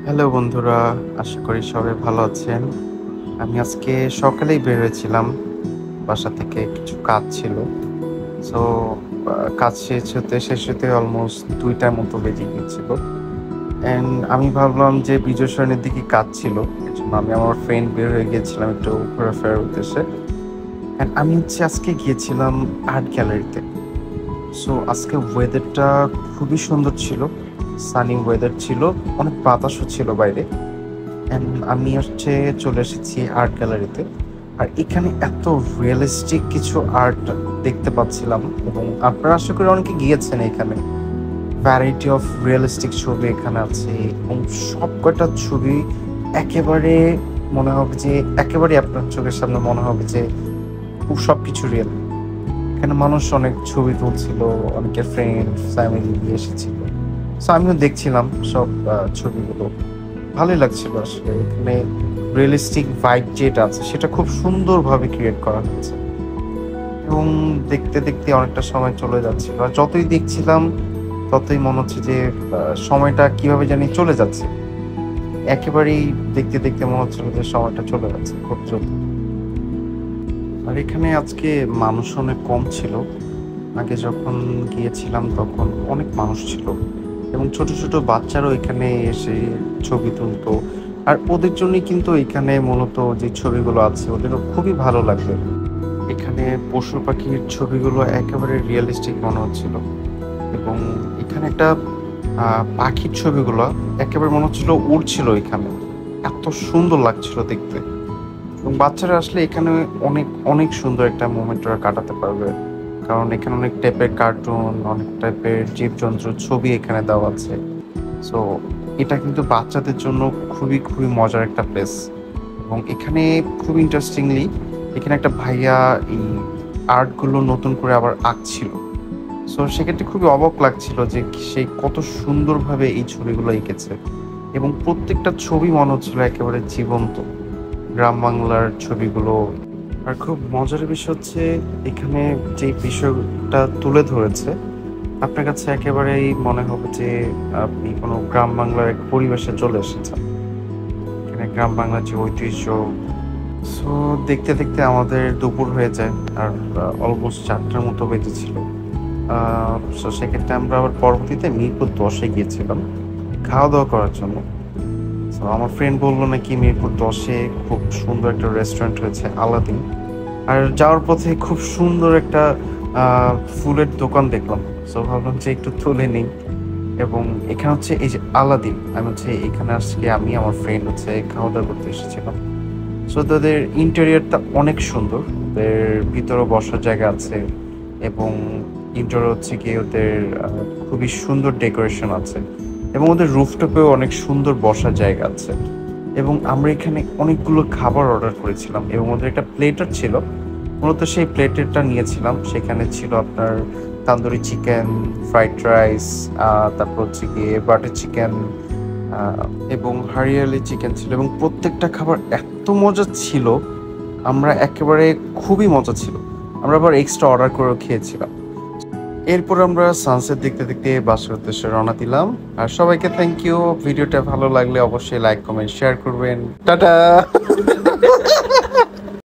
Hello বন্ধুরা, আশা করি সবাই ভালো আছেন। আমি আজকে সকালেই বের হয়েছিলাম, বাসা থেকে কিছু কাজ ছিল। সো কাজ শেষ হতে অলমোস্ট 2টার মতো বেজে গিয়েছিল। অ্যান্ড আমি ভাবলাম যে বিজয় সরণির দিকে কাজ ছিল, এর জন্য আমি আমার ফ্রেন্ড বের হয়ে গিয়েছিলাম একটু ঘোরাফেরার উদ্দেশ্যে। অ্যান্ড আমি আজকে গিয়েছিলাম আর্ট গ্যালারিতে। সো আজকে ওয়েদারটা খুবই সুন্দর ছিল, সানি ওয়েদার ছিল, অনেক বাতাসও ছিল বাইরে। অ্যান্ড আমি চলে এসেছি আর্ট গ্যালারিতে। আর এখানে এত রিয়েলিস্টিক কিছু আর্ট দেখতে পাচ্ছিলাম, এবং আপনারা আশা করি অনেকে গিয়েছেন এখানে। ভ্যারাইটি অফ রিয়েলিস্টিক ছবি এখানে আছে, এবং সব কটা ছবি একেবারে মনে হবে যে একেবারে আপনার চোখের সামনে মনে হবে যে সব কিছু রিয়েল। এখানে মানুষ অনেক ছবি তুলছিল, অনেকের ফ্রেন্ড ফ্যামিলি নিয়ে এসেছিল। সো আমিও দেখছিলাম সব ছবিগুলো, ভালোই লাগছিল। আসলে এখানে রিয়েলিস্টিক ভাইব যেটা আছে সেটা খুব সুন্দরভাবে ক্রিয়েট করা হয়েছে, এবং দেখতে দেখতে অনেকটা সময় চলে যাচ্ছিল। আর যতই দেখছিলাম ততই মনে হচ্ছে যে সময়টা কিভাবে জানি চলে যাচ্ছে। একেবারেই দেখতে দেখতে মনে হচ্ছিল যে সময়টা চলে যাচ্ছে খুব দ্রুত। আর এখানে আজকে মানুষ অনেক কম ছিল। আগে যখন গিয়েছিলাম তখন অনেক মানুষ ছিল, এবং ছোট ছোট বাচ্চারাও এখানে এসে ছবি তুলতো। আর ওদের জন্যই কিন্তু এখানে মূলত যে ছবিগুলো আছে ওদেরও খুবই ভালো লাগবে। এখানে পশু পাখির ছবিগুলো একেবারে রিয়েলিস্টিক মনে হচ্ছিল, এবং এখানে একটা পাখির ছবিগুলো একেবারে মনে হচ্ছিল উড়ছিল এখানে, এত সুন্দর লাগছিল দেখতে। এবং বাচ্চারা আসলে এখানে অনেক অনেক সুন্দর একটা মোমেন্ট ওরা কাটাতে পারবে, কারণ এখানে অনেক টাইপের কার্টুন, অনেক টাইপের জীবজন্তুর ছবি এখানে দেওয়া আছে। সো এটা কিন্তু বাচ্চাদের জন্য খুবই খুবই মজার একটা প্লেস। এবং এখানে খুব ইন্টারেস্টিংলি এখানে একটা ভাইয়া এই আর্টগুলো নতুন করে আবার আঁকছিল। সো সেক্ষেত্রে খুবই অবাক লাগছিল যে সে কত সুন্দরভাবে এই ছবিগুলো এঁকেছে, এবং প্রত্যেকটা ছবি মনে হচ্ছিল একেবারে জীবন্ত, গ্রাম বাংলার ছবিগুলো। আর খুব মজার বিষয় হচ্ছে এখানে যে বিষয়টা তুলে ধরেছে আপনার কাছে একেবারেই মনে হবে যে আপনি কোনো গ্রাম বাংলার এক পরিবেশে চলে এসেছেন। এখানে গ্রাম বাংলার যে ঐতিহ্য। সো দেখতে দেখতে আমাদের দুপুর হয়ে যায়, আর অলমোস্ট 4টার মতো বেজেছিল। সো সেক্ষেত্রে আমরা আবার পরবর্তীতে মিরপুর 10-এ গিয়েছিলাম খাওয়া দাওয়া করার জন্য। সো আমার ফ্রেন্ড বললো নাকি মিরপুর 10-এ খুব সুন্দর একটা রেস্টুরেন্ট হয়েছে, আলাদিন। আর যাওয়ার পথে খুব সুন্দর একটা ফুলের দোকান দেখলাম। সো ভাবলাম যে একটু তুলে নিই। এবং এখানে এই যে আলাদিন, আমি এখানে আজকে আমি আমার ফ্রেন্ড খাওয়া দাওয়া করতে এসেছিলাম। সো তাদের ইন্টেরিয়রটা অনেক সুন্দর, ওদের ভিতরে বসার জায়গা আছে, এবং ইন্টেরিয়র গিয়ে ওদের খুবই সুন্দর ডেকোরেশন আছে, এবং ওদের রুফটপেও অনেক সুন্দর বসার জায়গা আছে। এবং আমরা এখানে অনেকগুলো খাবার অর্ডার করেছিলাম, এবং ওদের একটা প্লেটার ছিল, মূলত সেই প্লেটারটা নিয়েছিলাম। সেখানে ছিল আপনার তান্দুরি চিকেন, ফ্রাইড রাইস, তারপর গিয়ে বাটার চিকেন, এবং হরিয়ালি চিকেন ছিল, এবং প্রত্যেকটা খাবার এত মজা ছিল, আমরা একেবারে খুবই মজা ছিল। আমরা আবার এক্সট্রা অর্ডার করেও খেয়েছিলাম। এরপর আমরা সানসেট দেখতে দেখতে বাসার উদ্দেশ্যে রওনা দিলাম। আর সবাইকে থ্যাংক ইউ। ভিডিওটা ভালো লাগলে অবশ্যই লাইক কমেন্ট শেয়ার করবেন। টাটা।